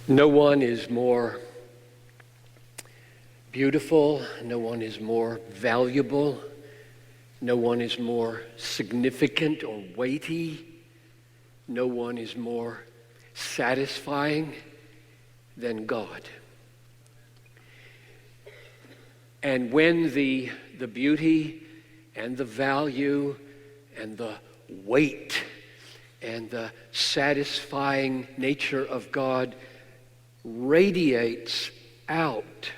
No one is more beautiful, no one is more valuable, no one is more significant or weighty, no one is more satisfying than God. And when the beauty and the value and the weight and the satisfying nature of God radiates out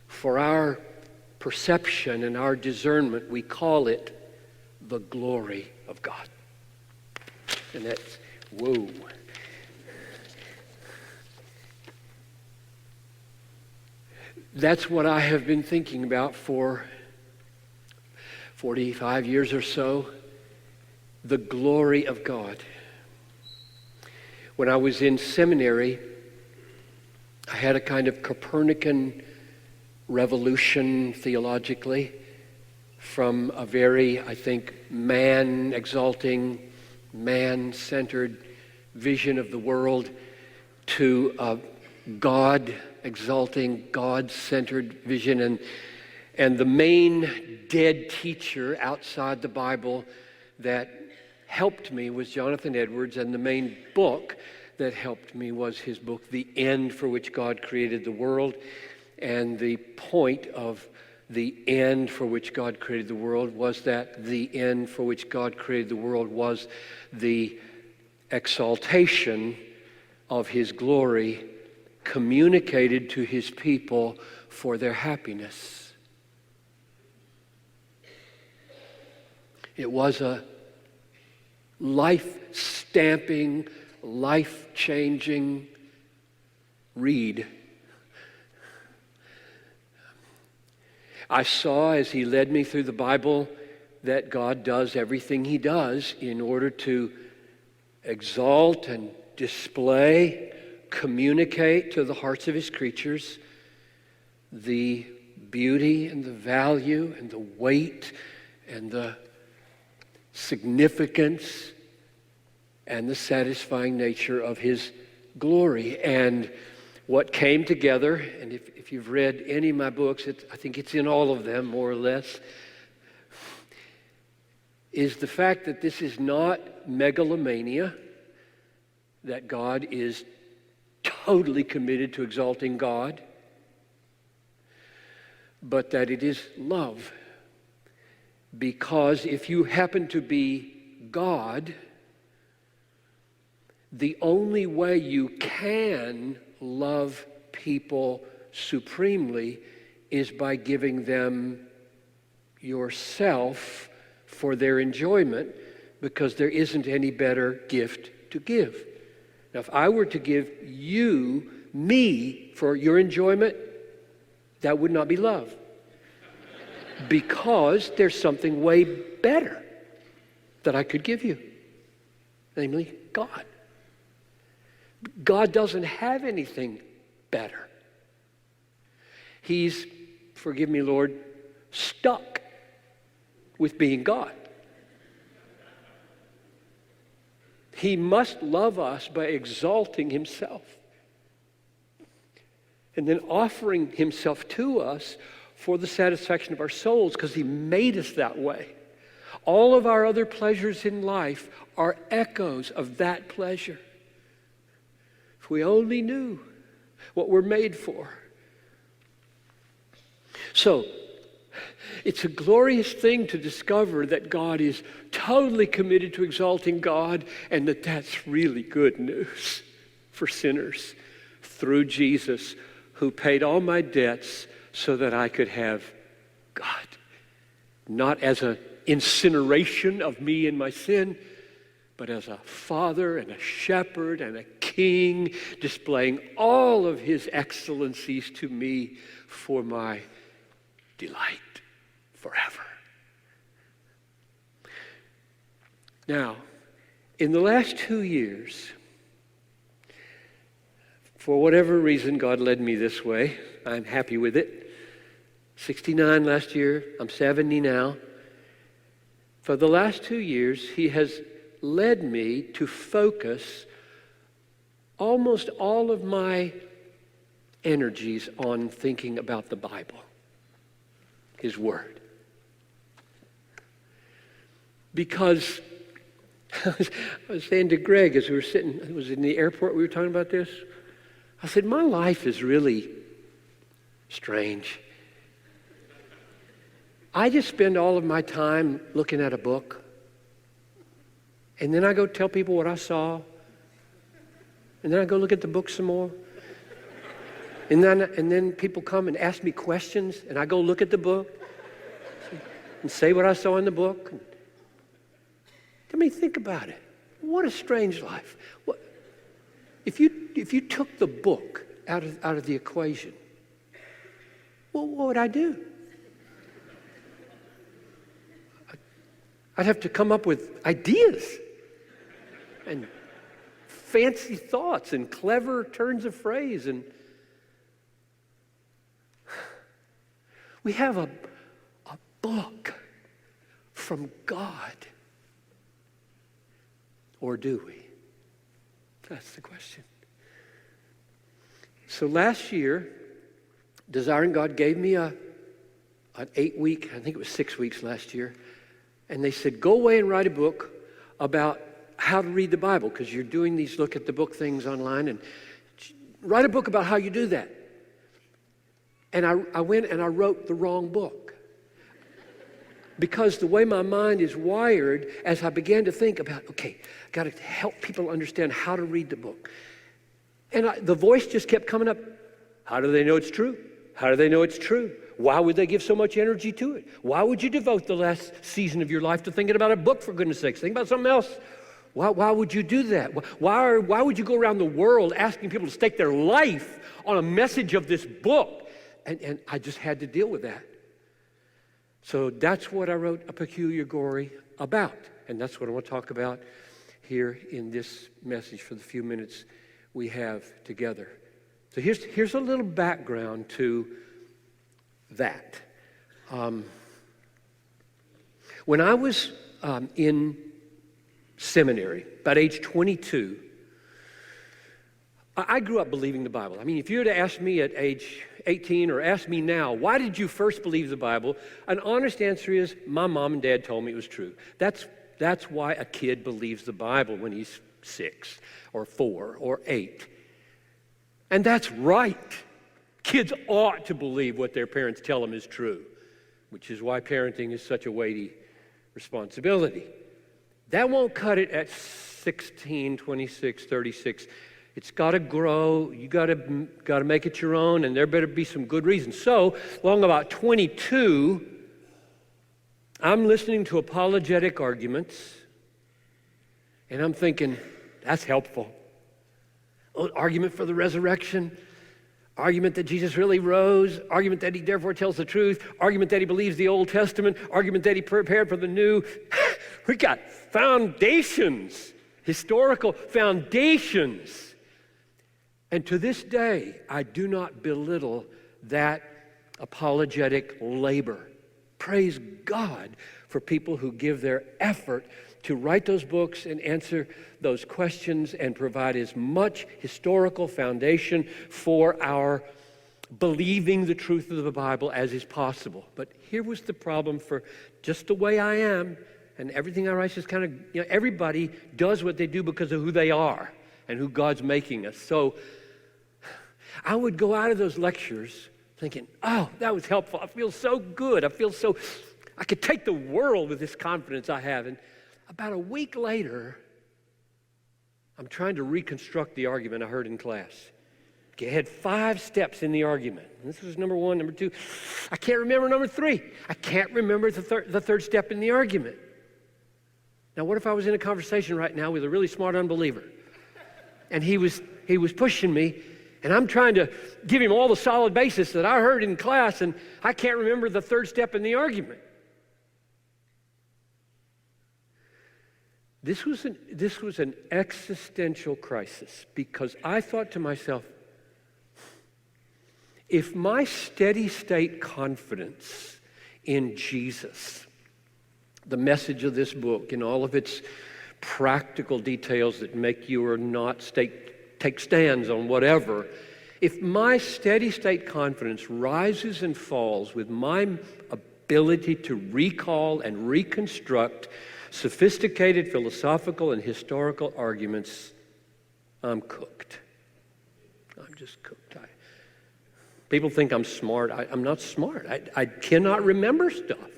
for our perception and our discernment, we call it the glory of God. And that's, whoa. That's what I have been thinking about for 45 years or so, the glory of God. When I was in seminary, I had a kind of Copernican revolution theologically from a very, I think, man-exalting, man-centered vision of the world to a God-exalting, God-centered vision. And the main dead teacher outside the Bible that helped me was Jonathan Edwards, and the main book that helped me was his book, The End for Which God Created the World. And the point of the end for which God created the world was that the end for which God created the world was the exaltation of His glory communicated to His people for their happiness. It was a life-stamping, life-changing read. I saw as he led me through the Bible that God does everything He does in order to exalt and display, communicate to the hearts of His creatures the beauty and the value and the weight and the significance and the satisfying nature of His glory. And what came together, and if you've read any of my books, I think it's in all of them, more or less, is the fact that this is not megalomania, that God is totally committed to exalting God, but that it is love. Because if you happen to be God, the only way you can love people supremely is by giving them yourself for their enjoyment, because there isn't any better gift to give. Now, if I were to give you me for your enjoyment, that would not be love. Because there's something way better that I could give you, namely God. God doesn't have anything better. He's, forgive me, Lord, stuck with being God. He must love us by exalting Himself and then offering Himself to us for the satisfaction of our souls, because He made us that way. All of our other pleasures in life are echoes of that pleasure. If we only knew what we're made for. So, it's a glorious thing to discover that God is totally committed to exalting God, and that that's really good news for sinners through Jesus, who paid all my debts so that I could have God. Not as an incineration of me and my sin, but as a father and a shepherd and a king, displaying all of His excellencies to me for my delight forever. Now, in the last 2 years, for whatever reason God led me this way, I'm happy with it. 69 last year, I'm 70 now. For the last 2 years, He has led me to focus almost all of my energies on thinking about the Bible, His Word. Because I was saying to Greg as we were sitting, it was in the airport we were talking about this. I said, my life is really strange. I just spend all of my time looking at a book, and then I go tell people what I saw, and then I go look at the book some more, and then people come and ask me questions, and I go look at the book and say what I saw in the book. I mean, think about it. What a strange life. What, if you took the book out of the equation, what would I do? I'd have to come up with ideas and fancy thoughts and clever turns of phrase. And we have a book from God. Or do we? That's the question. So last year, Desiring God gave me an 8-week, I think it was 6 weeks last year, and they said, go away and write a book about how to read the Bible, because you're doing these look at the book things online, and write a book about how you do that. And I went and I wrote the wrong book. Because the way my mind is wired, as I began to think about, okay, I've got to help people understand how to read the book. And the voice just kept coming up. How do they know it's true? How do they know it's true? Why would they give so much energy to it? Why would you devote the last season of your life to thinking about a book, for goodness sakes? Think about something else. Why would you do that? Why would you go around the world asking people to stake their life on a message of this book? And I just had to deal with that. So that's what I wrote A Peculiar Glory about. And that's what I want to talk about here in this message for the few minutes we have together. So here's a little background to that. When I was in seminary, about age 22, I grew up believing the Bible. I mean, if you were to ask me at age 18 or ask me now, why did you first believe the Bible? An honest answer is, my mom and dad told me it was true. That's why a kid believes the Bible when he's 6 or 4 or 8. And that's right. Kids ought to believe what their parents tell them is true, which is why parenting is such a weighty responsibility. That won't cut it at 16, 26, 36. It's got to grow. You got to make it your own, and there better be some good reasons. So, along about 22, I'm listening to apologetic arguments, and I'm thinking, that's helpful. Oh, argument for the resurrection, argument that Jesus really rose, argument that he therefore tells the truth, argument that he believes the Old Testament, argument that he prepared for the new. We got foundations, historical foundations. And to this day, I do not belittle that apologetic labor. Praise God for people who give their effort to write those books and answer those questions and provide as much historical foundation for our believing the truth of the Bible as is possible. But here was the problem for just the way I am, and everything I write is kind of, everybody does what they do because of who they are and who God's making us. So I would go out of those lectures thinking, oh, that was helpful. I feel so good. I could take the world with this confidence I have. And about a week later, I'm trying to reconstruct the argument I heard in class. Okay, I had 5 steps in the argument. And this was number 1. Number 2, I can't remember number 3. I can't remember the third step in the argument. Now, what if I was in a conversation right now with a really smart unbeliever? And he was pushing me, and I'm trying to give him all the solid basis that I heard in class, and I can't remember the third step in the argument. This was an existential crisis, because I thought to myself, if my steady state confidence in Jesus, the message of this book, and all of its practical details that make you or not stake take stands on whatever. If my steady state confidence rises and falls with my ability to recall and reconstruct sophisticated philosophical and historical arguments, I'm cooked. I'm just cooked. People think I'm smart. I'm not smart. I cannot remember stuff.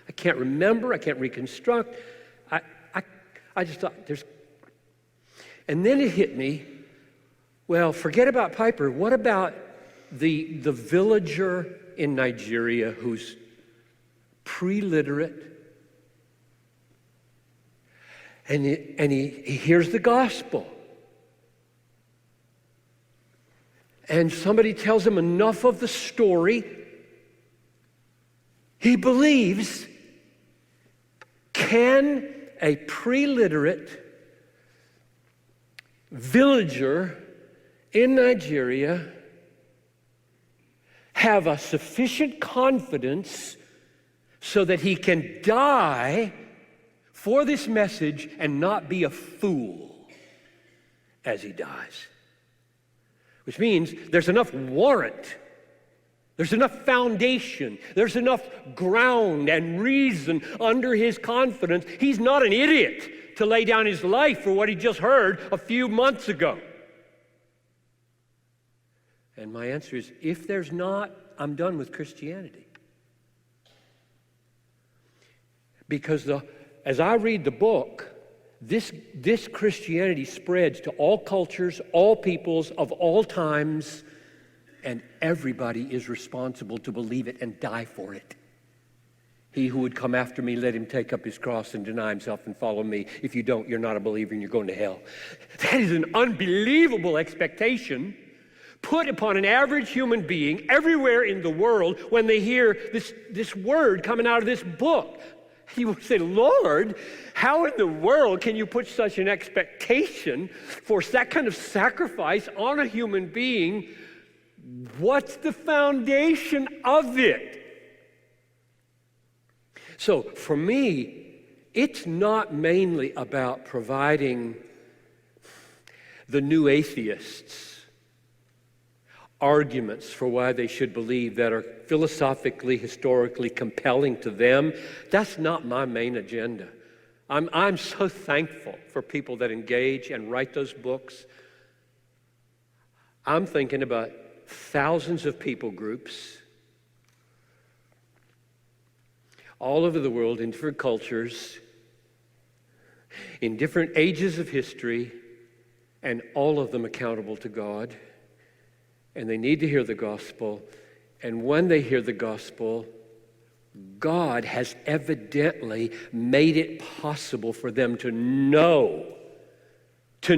I can't remember. I can't reconstruct. I just thought there's... And then it hit me, well, forget about Piper. What about the villager in Nigeria who's pre-literate, and he hears the gospel, and somebody tells him enough of the story, he believes. Can a pre-literate villager in Nigeria have a sufficient confidence so that he can die for this message and not be a fool as he dies? Which means there's enough warrant, there's enough foundation, there's enough ground and reason under his confidence. He's not an idiot to lay down his life for what he just heard a few months ago. And my answer is, if there's not, I'm done with Christianity. Because as I read the book, this Christianity spreads to all cultures, all peoples, of all times, and everybody is responsible to believe it and die for it. He who would come after me, let him take up his cross and deny himself and follow me. If you don't, you're not a believer and you're going to hell. That is an unbelievable expectation put upon an average human being everywhere in the world when they hear this word coming out of this book. He will say, Lord, how in the world can you put such an expectation for that kind of sacrifice on a human being? What's the foundation of it? So for me, it's not mainly about providing the new atheists arguments for why they should believe that are philosophically, historically compelling to them. That's not my main agenda. I'm so thankful for people that engage and write those books. I'm thinking about thousands of people groups all over the world in different cultures, in different ages of history, and all of them accountable to God. And they need to hear the gospel. And when they hear the gospel, God has evidently made it possible for them to know the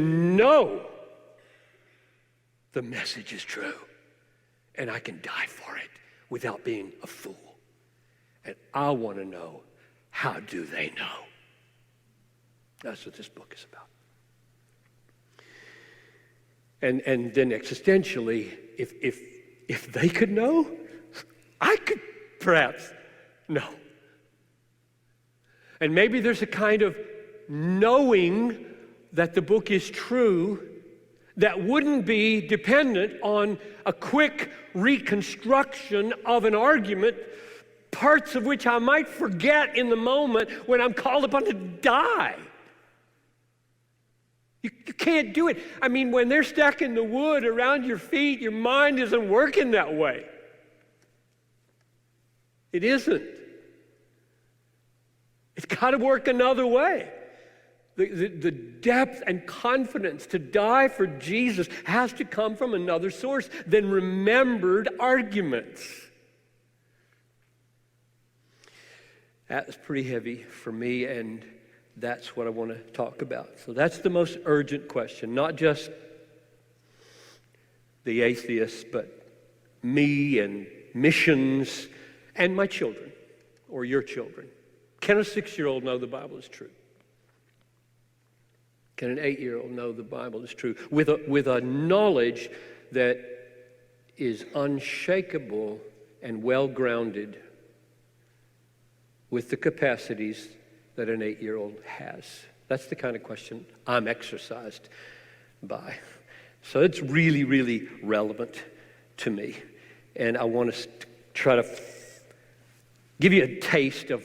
message is true. And I can die for it without being a fool. And I want to know, how do they know? That's what this book is about. And then existentially, if they could know, I could perhaps know. And maybe there's a kind of knowing that the book is true that wouldn't be dependent on a quick reconstruction of an argument, parts of which I might forget in the moment when I'm called upon to die. You can't do it. I mean, when they're stacking the wood around your feet, your mind isn't working that way. It isn't. It's got to work another way. The depth and confidence to die for Jesus has to come from another source than remembered arguments. That's pretty heavy for me, and that's what I want to talk about. So that's the most urgent question, not just the atheists, but me and missions and my children or your children. Can a 6-year-old know the Bible is true? Can an 8-year-old know the Bible is true? With a knowledge that is unshakable and well-grounded with the capacities that an 8-year-old has. That's the kind of question I'm exercised by. So it's really, really relevant to me. And I want to try to give you a taste of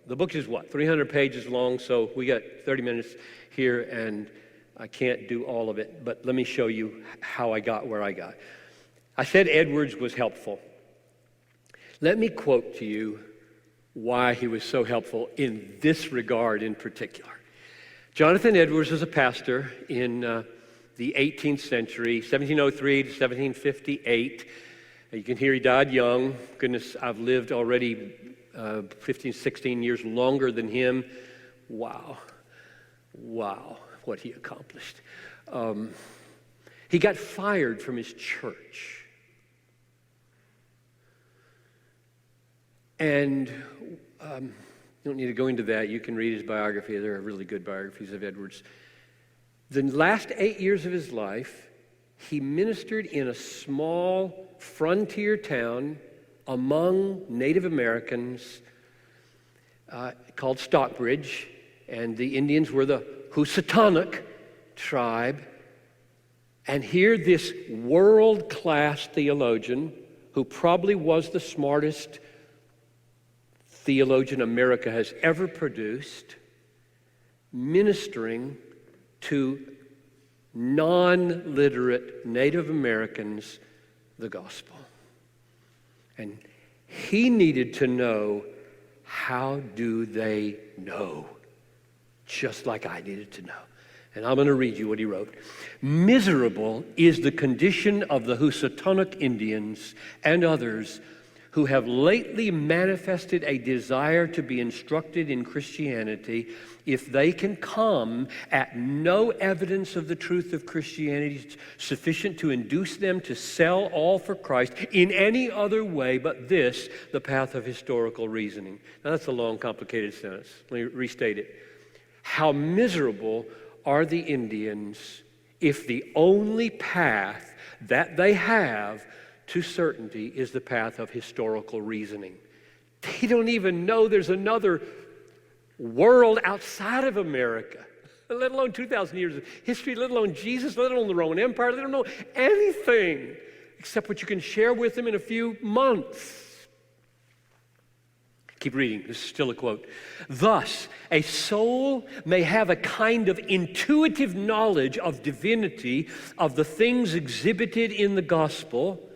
the book is what? 300 pages long, so we got 30 minutes here, and I can't do all of it. But let me show you how I got where I got. I said Edwards was helpful. Let me quote to you why he was so helpful in this regard in particular. Jonathan Edwards was a pastor in the 18th century, 1703 to 1758. You can hear he died young. Goodness, I've lived already 15, 16 years longer than him. Wow, what he accomplished. He got fired from his church. And you don't need to go into that. You can read his biography. There are really good biographies of Edwards. The last 8 years of his life, he ministered in a small frontier town among Native Americans called Stockbridge, and the Indians were the Housatonic tribe. And here this world-class theologian, who probably was the smartest theologian America has ever produced, ministering to non-literate Native Americans the gospel. And he needed to know, how do they know? Just like I needed to know. And I'm going to read you what he wrote. Miserable is the condition of the Housatonic Indians and others who have lately manifested a desire to be instructed in Christianity, if they can come at no evidence of the truth of Christianity sufficient to induce them to sell all for Christ in any other way but this, the path of historical reasoning. Now that's a long, complicated sentence. Let me restate it. How miserable are the Indians if the only path that they have to certainty is the path of historical reasoning. They don't even know there's another world outside of America, let alone 2,000 years of history, let alone Jesus, let alone the Roman Empire. They don't know anything except what you can share with them in a few months. Keep reading. This is still a quote. Thus, a soul may have a kind of intuitive knowledge of divinity, of the things exhibited in the gospel.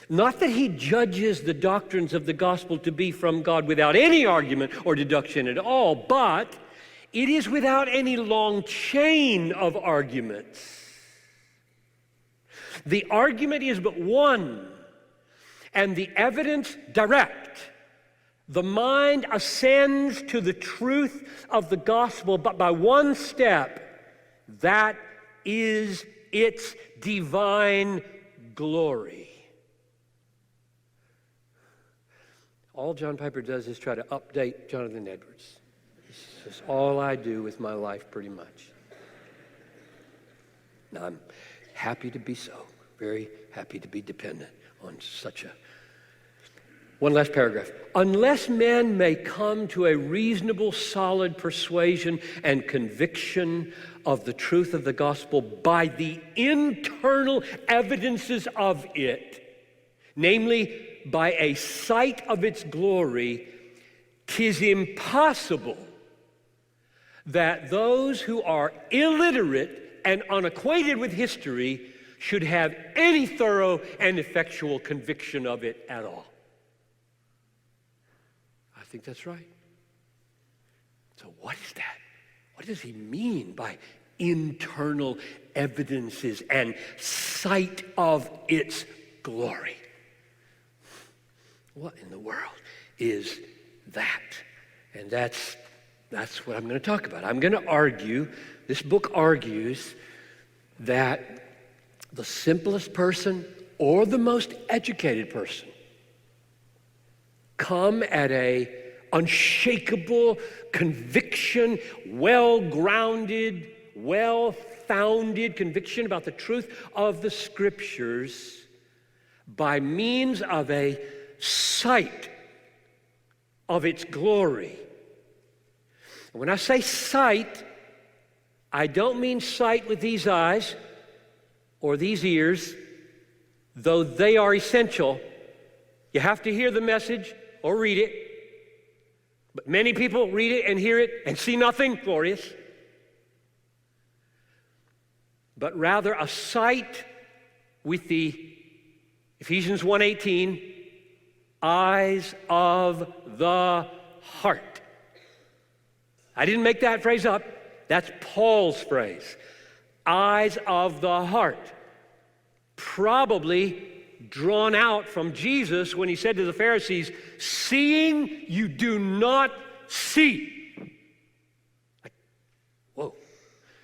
Not that he judges the doctrines of the gospel to be from God without any argument or deduction at all, but it is without any long chain of arguments. The argument is but one, and the evidence direct. The mind ascends to the truth of the gospel, but by one step, that is its divine glory. All John Piper does is try to update Jonathan Edwards. This is all I do with my life, pretty much. And I'm happy to be so, very happy to be dependent on such a... One last paragraph. Unless men may come to a reasonable, solid persuasion and conviction of the truth of the gospel by the internal evidences of it, namely by a sight of its glory, 'tis impossible that those who are illiterate and unacquainted with history should have any thorough and effectual conviction of it at all. I think that's right. So what is that? What does he mean by internal evidences and sight of its glory? What in the world is that? And that's what I'm going to talk about. I'm going to argue, this book argues that the simplest person or the most educated person come at a unshakable conviction, well-grounded, well-founded conviction about the truth of the Scriptures by means of a sight of its glory. And when I say sight, I don't mean sight with these eyes or these ears, though they are essential, you have to hear the message or read it. But many people read it and hear it and see nothing glorious, but rather a sight with the Ephesians 1:18, eyes of the heart. I didn't make that phrase up. That's Paul's phrase. Eyes of the heart. Probably drawn out from Jesus when he said to the Pharisees, seeing you do not see. Like, whoa.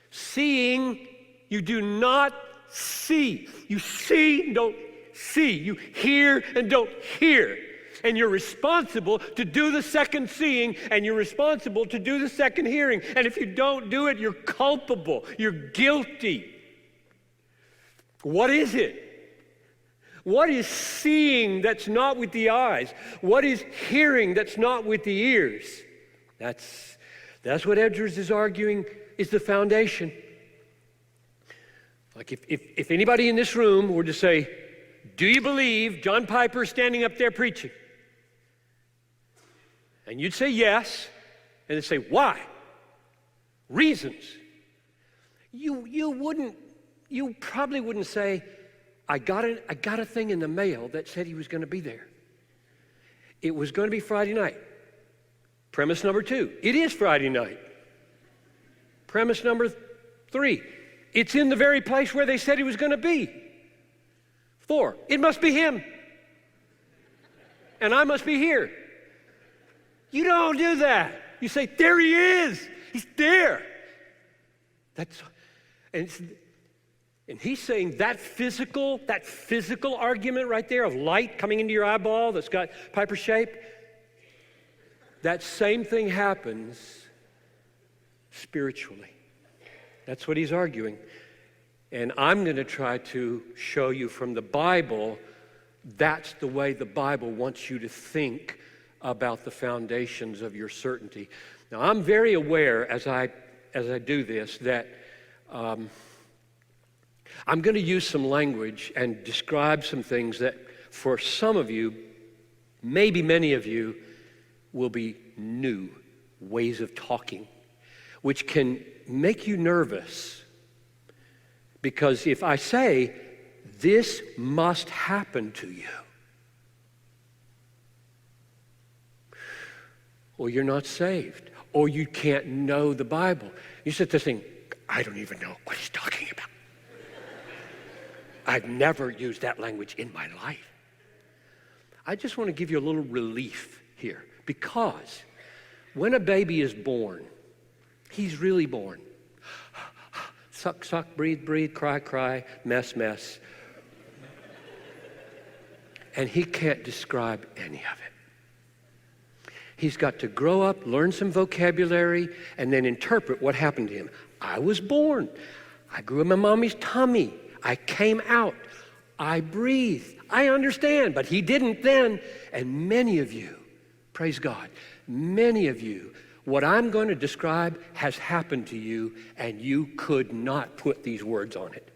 Seeing you do not see. You see and don't see. You hear and don't hear. And you're responsible to do the second seeing, and you're responsible to do the second hearing. And if you don't do it, you're culpable. You're guilty. What is it? What is seeing that's not with the eyes? What is hearing that's not with the ears? That's what Edwards is arguing is the foundation. Like if anybody in this room were to say, do you believe John Piper is standing up there preaching? And you'd say yes, and they'd say, why? Reasons. You probably wouldn't say, I got a thing in the mail that said he was going to be there. It was going to be Friday night. Premise number 2, it is Friday night. Premise number 3, it's in the very place where they said he was going to be. 4, it must be him. And I must be here. You don't do that. You say, there he is. He's there. And he's saying that physical argument right there of light coming into your eyeball that's got Piper shape, that same thing happens spiritually. That's what he's arguing. And I'm going to try to show you from the Bible that's the way the Bible wants you to think about the foundations of your certainty. Now, I'm very aware as I do this that I'm going to use some language and describe some things that for some of you, maybe many of you, will be new ways of talking, which can make you nervous. Because if I say, this must happen to you, or you're not saved, or you can't know the Bible. You sit there saying, I don't even know what he's talking about. I've never used that language in my life. I just want to give you a little relief here, because when a baby is born, he's really born. Suck, suck, breathe, breathe, cry, cry, mess, mess. And he can't describe any of it. He's got to grow up, learn some vocabulary, and then interpret what happened to him. I was born. I grew in my mommy's tummy. I came out. I breathed. I understand, but he didn't then. And many of you, praise God, many of you, what I'm going to describe has happened to you, and you could not put these words on it.